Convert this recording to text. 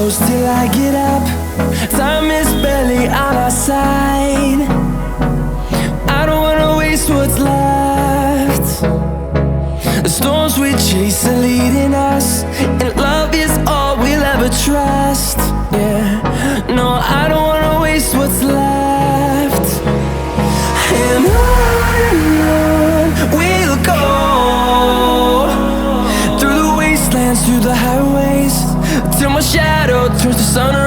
close till I get up. Time is barely on our side. I don't wanna waste what's left. The storms we chase are leading us, and love is all we'll ever trust. Yeah, no, I don't wanna waste what's left. And on we'll go, through the wastelands, through the highways, till my shadow turns to sun